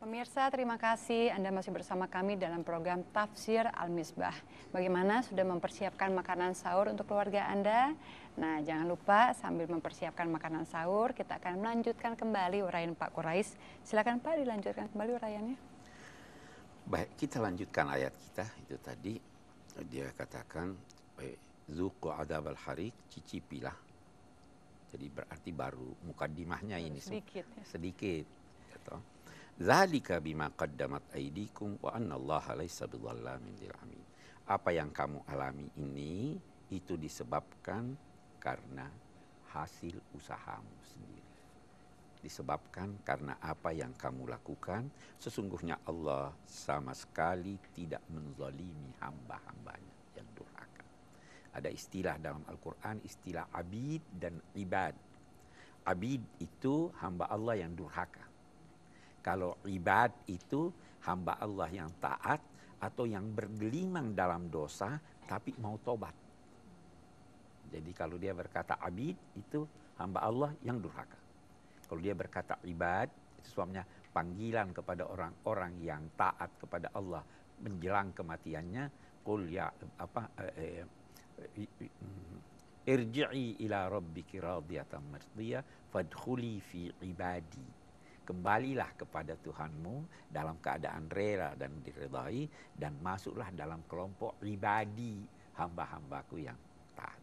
Pemirsa, terima kasih Anda masih bersama kami dalam program Tafsir Al-Misbah. Bagaimana sudah mempersiapkan makanan sahur untuk keluarga Anda? Nah, jangan lupa sambil mempersiapkan makanan sahur, kita akan melanjutkan kembali uraian Pak Quraish. Silakan Pak, dilanjutkan kembali uraiannya. Baik, kita lanjutkan ayat kita itu tadi. Dia katakan, Zuqu adabal harik, cicipilah. Jadi berarti baru mukaddimahnya ini. Sedikit. Ya. Sedikit. Gitu. Zalika bima qaddamat aydikum wa annallaha laisa bidzallamin lil alamin. Apa yang kamu alami ini itu disebabkan karena hasil usahamu sendiri. Disebabkan karena apa yang kamu lakukan, sesungguhnya Allah sama sekali tidak menzalimi hamba-hambanya yang durhaka. Ada istilah dalam Al-Quran, istilah abid dan ibad. Abid itu hamba Allah yang durhaka. Kalau ibad itu hamba Allah yang taat atau yang bergelimang dalam dosa tapi mau tobat. Jadi kalau dia berkata abid itu hamba Allah yang durhaka. Kalau dia berkata ibad itu suamanya panggilan kepada orang-orang yang taat kepada Allah menjelang kematiannya. Qul ya irji'i ila rabbiki radiyatan mardiyah fadkhuli fi ibadi. Kembalilah kepada Tuhanmu dalam keadaan rela dan diridai dan masuklah dalam kelompok ibadi, hamba-hambaku yang taat.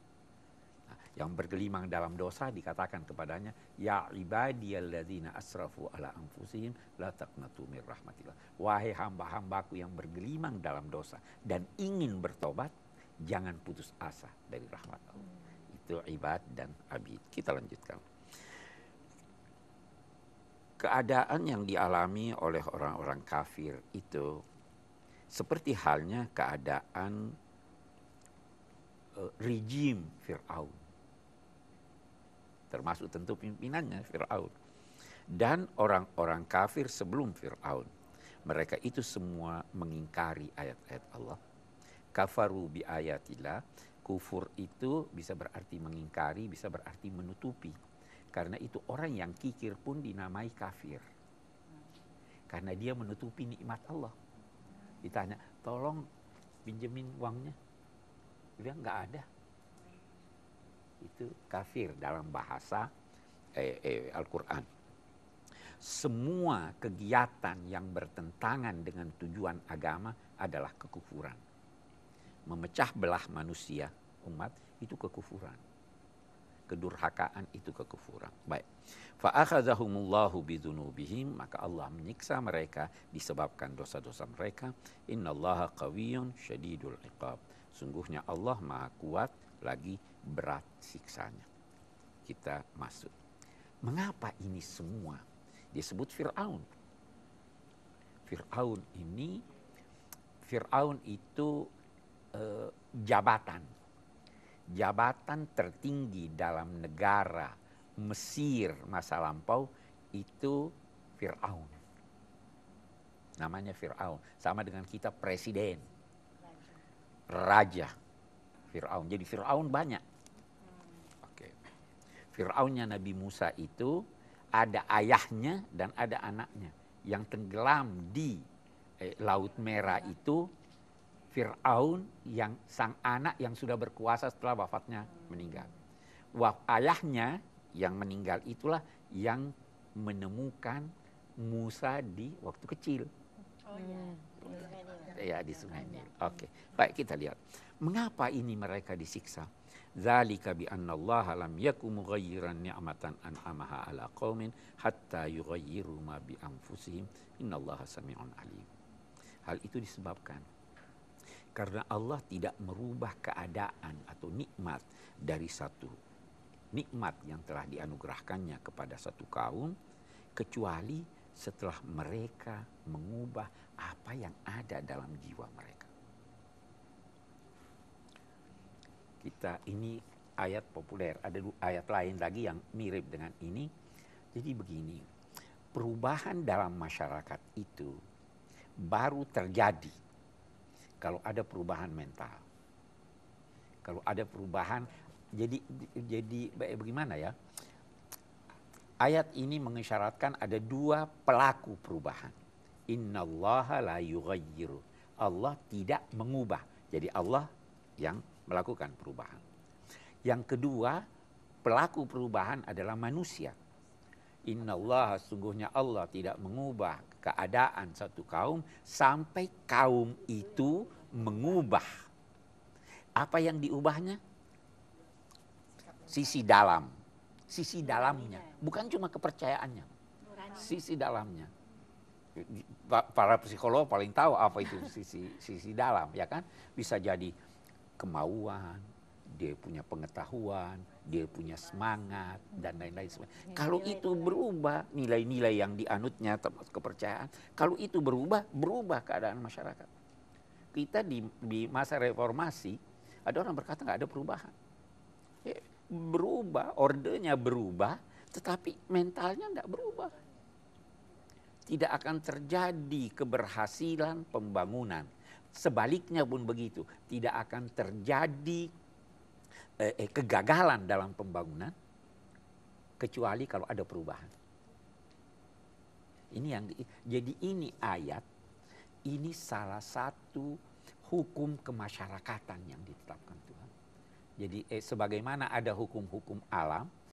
Nah, yang bergelimang dalam dosa dikatakan kepadanya, ya ibadiyalladzina asrafu ala anfusihim la taqnatu mir rahmatillah. Wahai hamba-hambaku yang bergelimang dalam dosa dan ingin bertobat, jangan putus asa dari rahmat Allah. Itu ibad dan abid. Kita lanjutkan. Keadaan yang dialami oleh orang-orang kafir itu seperti halnya keadaan rejim Fir'aun. Termasuk tentu pimpinannya Fir'aun. Dan orang-orang kafir sebelum Fir'aun. Mereka itu semua mengingkari ayat-ayat Allah. Kafaru bi ayatillah. Kufur itu bisa berarti mengingkari, bisa berarti menutupi. Karena itu orang yang kikir pun dinamai kafir. Karena dia menutupi nikmat Allah. Ditanya, tolong pinjemin uangnya. Dia nggak ada. Itu kafir dalam bahasa Al-Quran. Semua kegiatan yang bertentangan dengan tujuan agama adalah kekufuran. Memecah belah manusia, umat, itu kekufuran. Kedurhakaan itu kekufuran. Baik. Fa akhadzahumullahu bidzunubihim, maka Allah menyiksa mereka disebabkan dosa-dosa mereka. Innallaha qawiyyun syadidul iqab. Sungguhnya Allah Maha kuat lagi berat siksanya. Kita masuk. Mengapa ini semua disebut Fir'aun? Fir'aun itu jabatan tertinggi dalam negara Mesir masa lampau itu Fir'aun. Namanya Fir'aun. Sama dengan kita presiden. Raja. Fir'aun. Jadi Fir'aun banyak. Oke. Fir'aunnya Nabi Musa itu ada ayahnya dan ada anaknya. Yang tenggelam di Laut Merah itu Fir'aun yang sang anak yang sudah berkuasa setelah wafatnya meninggal. Ayahnya yang meninggal itulah yang menemukan Musa di waktu kecil. Oh iya. Ya, di Sungai Nil. Oke. Baik, kita lihat. Mengapa ini mereka disiksa? Dzalika bi annallaha lam yakum mughayyiran ni'matan an'amaha ala qaumin hatta yughayyiru ma bi anfusihim. Innallaha sami'un alim. Hal itu disebabkan karena Allah tidak merubah keadaan atau nikmat dari satu nikmat yang telah dianugerahkannya kepada satu kaum kecuali setelah mereka mengubah apa yang ada dalam jiwa mereka. Ini ayat populer, ada ayat lain lagi yang mirip dengan ini. Jadi begini, perubahan dalam masyarakat itu baru terjadi kalau ada perubahan mental. Kalau ada perubahan, jadi bagaimana ya? Ayat ini mengisyaratkan ada dua pelaku perubahan. Innallaha la yughayyiru. Allah tidak mengubah. Jadi Allah yang melakukan perubahan. Yang kedua, pelaku perubahan adalah manusia. Innallaha, sungguhnya Allah tidak mengubah keadaan satu kaum sampai kaum itu mengubah. Apa yang diubahnya? Sisi dalam. Sisi dalamnya. Bukan cuma kepercayaannya. Sisi dalamnya. Para psikolog paling tahu apa itu sisi dalam, ya kan? Bisa jadi kemauan, dia punya pengetahuan, dia punya semangat dan lain-lain. Kalau itu berubah, nilai-nilai yang dianutnya termasuk kepercayaan, kalau itu berubah keadaan masyarakat. Kita di masa reformasi, ada orang berkata nggak ada perubahan. Berubah, ordenya berubah, tetapi mentalnya nggak berubah. Tidak akan terjadi keberhasilan pembangunan. Sebaliknya pun begitu, tidak akan terjadi kegagalan dalam pembangunan kecuali kalau ada perubahan. Jadi ini ayat, ini salah satu hukum kemasyarakatan yang ditetapkan Tuhan. Jadi sebagaimana ada hukum-hukum alam,